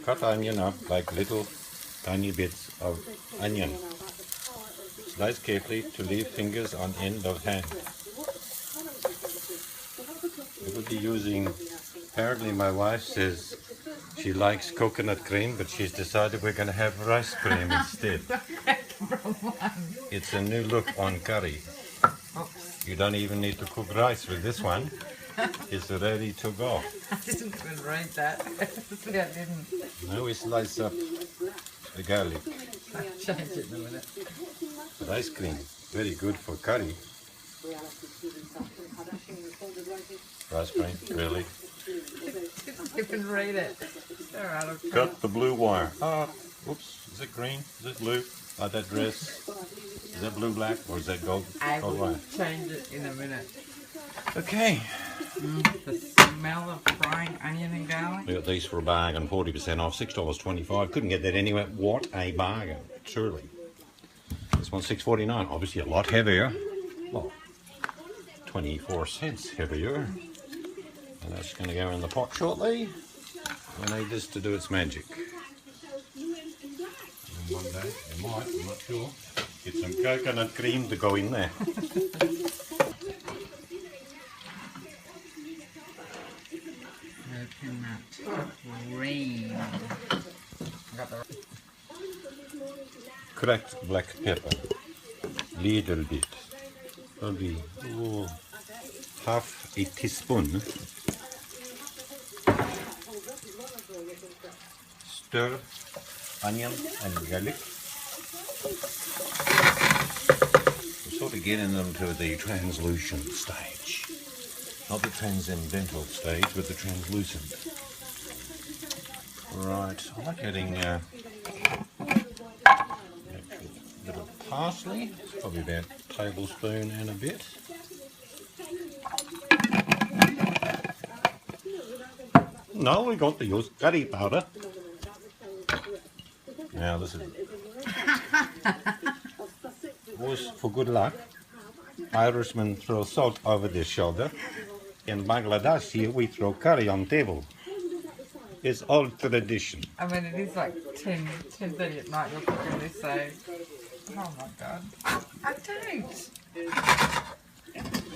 cut onion up like little tiny bits of onion. Slice carefully to leave fingers on end of hand. We will be using, apparently my wife says she likes coconut cream, but she's decided we're going to have rice cream instead. It's a new look on curry. You don't even need to cook rice with this one. It's ready to go. I didn't even read that. I didn't. Now we slice up the garlic. I'll change it in a minute. Rice cream, very good for curry. Rice cream, really. Didn't even read it. Cut the blue wire. Oops, is it green? Is it blue? Like that dress. Is that blue black or is that gold? I Gold will wire. change it in a minute. Okay. The smell of frying onion and garlic. We got these for a bargain, 40% off, $6.25. Couldn't get that anywhere. What a bargain, truly. This one's $6.49. Obviously a lot heavier. Well, 24 cents heavier. And that's going to go in the pot shortly. We need this to do its magic. And one day, we might, I'm not sure, get some coconut cream to go in there. Cream. Cracked black pepper, little bit, probably half a teaspoon. Stir onion and garlic. We're sort of getting them to the translucent stage, not the transcendental stage, but the translucent. Right, I like adding a little parsley, it's probably about a tablespoon and a bit. No, we got to use curry powder. Now this is always for good luck. Irishmen throw salt over their shoulder. In Bangladesh here we throw curry on table. It's old tradition. I mean, it is like 10:30 at night you're cooking this, so... Oh my god. I don't!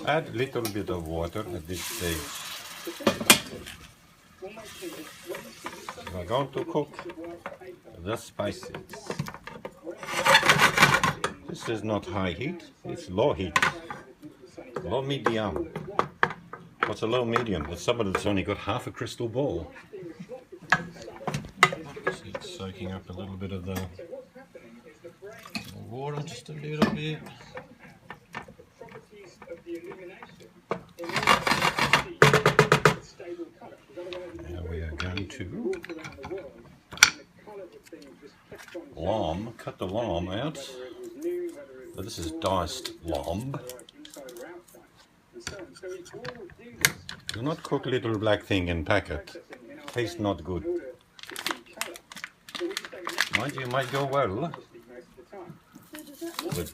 Add a little bit of water at this stage. We're going to cook the spices. This is not high heat, it's low heat. Low medium. What's a low medium? It's somebody that's only got half a crystal ball. It's soaking up a little bit of the water, just a little bit. Now we are going to cut the lamb out. So this is diced lamb. Do not cook little black thing in packet. Tastes not good. Mind you, might go well with,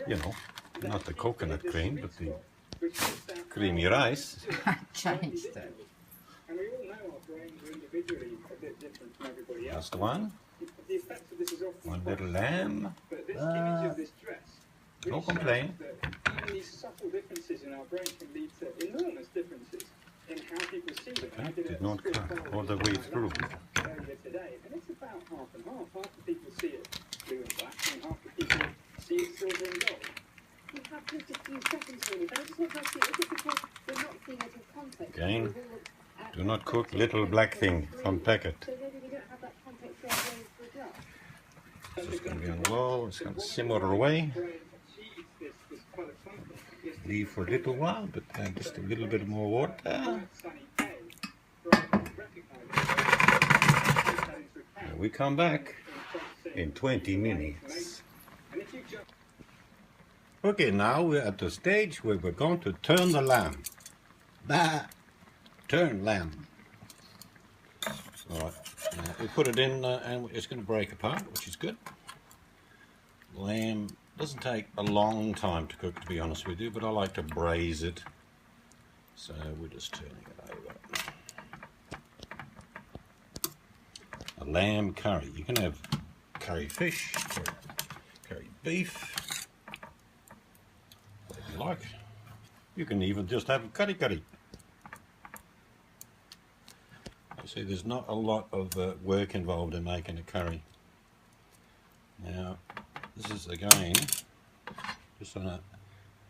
you know, not the coconut cream, but the creamy rice. I changed it. Last one. One little lamb. No complaint. That did not cut all the way through. Again, do not cook little black thing from packet. It's just going to be on low, it's going to simmer away. Leave for a little while, but just a little bit more water. And we come back in 20 minutes. Okay, now we're at the stage where we're going to turn the lamb. Turn lamb. Alright, we put it in and it's going to break apart, which is good. Lamb doesn't take a long time to cook, to be honest with you, but I like to braise it. So we're just turning it over. a lamb curry. You can have curry fish, curry beef, whatever you like. You can even just have a curry. You see, there's not a lot of work involved in making a curry. Now, this is again just on a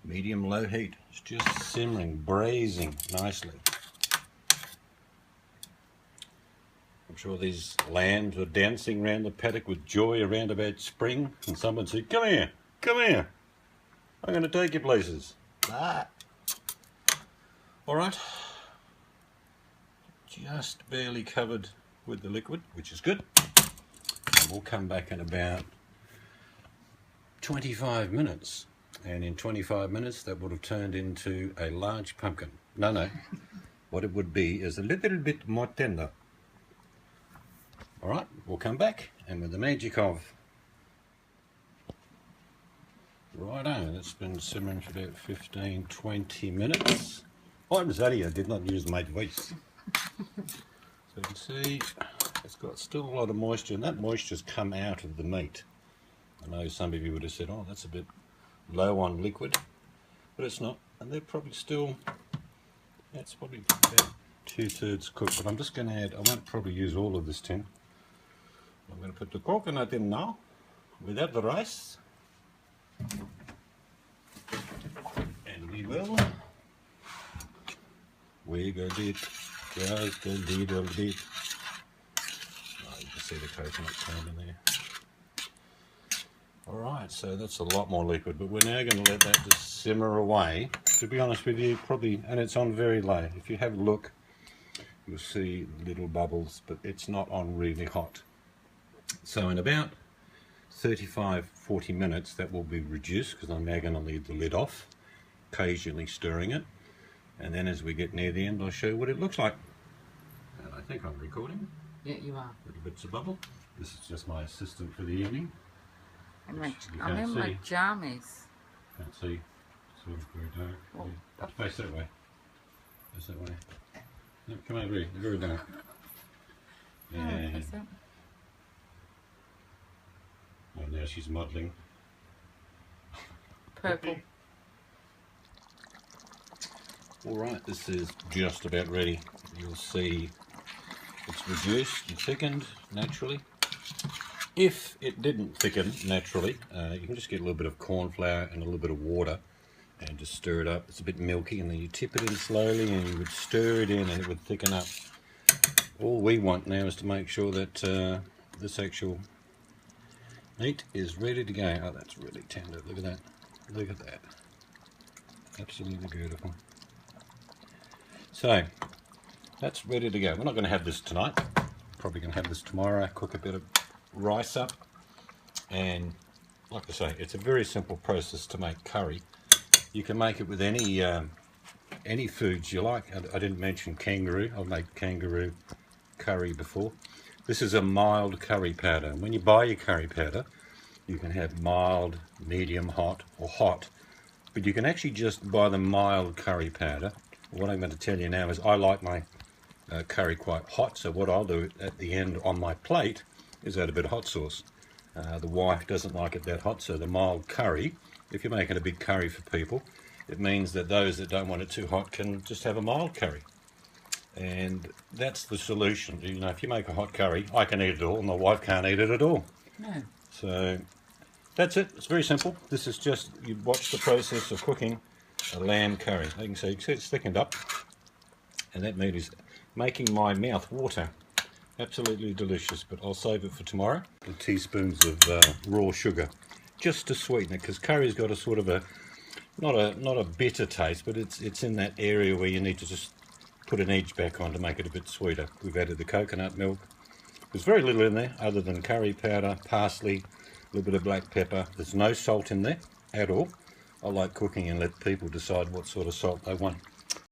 medium-low heat. It's just simmering, braising nicely. I'm sure these lambs were dancing around the paddock with joy around about spring, and someone said, come here, I'm going to take you places. Alright, just barely covered with the liquid, which is good. And we'll come back in about 25 minutes. And in 25 minutes that would have turned into a large pumpkin. No, what it would be is a little bit more tender. Alright, we'll come back, and with the magic of righto, it's been simmering for about 15-20 minutes. I'm Zaddy, I did not use my voice. So you can see it's got still a lot of moisture, and that moisture's come out of the meat. I know some of you would have said, oh, that's a bit low on liquid, but it's not, and they're probably still, that's probably about 2/3 cooked. But I'm just going to add, I won't probably use all of this tin. I'm going to put the coconut in now, without the rice, and we will wiggle it, just a little bit. Oh, you can see the coconut coming in there. Alright, so that's a lot more liquid, but we're now going to let that just simmer away. To be honest with you, probably, and it's on very low. If you have a look, you'll see little bubbles, but it's not on really hot. So in about 35-40 minutes that will be reduced, because I'm now going to leave the lid off, occasionally stirring it, and then as we get near the end I'll show you what it looks like. And I think I'm recording. Yeah, you are. Little bits of bubble. This is just my assistant for the evening. I'm in my jammies. Can't see. It's sort of very dark. Well, Face that way. Face that way. No, come over here. Very dark. Yeah. Oh, now she's modelling. Purple. Alright, this is just about ready. You'll see it's reduced and thickened naturally. If it didn't thicken naturally, you can just get a little bit of corn flour and a little bit of water and just stir it up. It's a bit milky, and then you tip it in slowly and you would stir it in and it would thicken up. All we want now is to make sure that this actual meat is ready to go. Oh, that's really tender. Look at that. Look at that. Absolutely beautiful. So, that's ready to go. We're not going to have this tonight. Probably going to have this tomorrow. Cook a bit of rice up, and like I say, it's a very simple process to make curry. You can make it with any foods you like. I didn't mention kangaroo. I've made kangaroo curry before. This is a mild curry powder, and when you buy your curry powder you can have mild, medium, hot or hot, but you can actually just buy the mild curry powder. What I'm going to tell you now is I like my curry quite hot, so what I'll do at the end on my plate is add a bit of hot sauce. The wife doesn't like it that hot, so the mild curry, if you're making a big curry for people, it means that those that don't want it too hot can just have a mild curry. And that's the solution. You know, if you make a hot curry, I can eat it all, my wife can't eat it at all. No. So that's it. It's very simple. This is just, you watch the process of cooking a lamb curry. You can see it's thickened up, and that meat is making my mouth water. Absolutely delicious, but I'll save it for tomorrow. Teaspoons of raw sugar, just to sweeten it, because curry's got a sort of a not a bitter taste, but it's in that area where you need to just put an edge back on to make it a bit sweeter. We've added the coconut milk. There's very little in there other than curry powder, parsley, a little bit of black pepper. There's no salt in there at all. I like cooking and let people decide what sort of salt they want.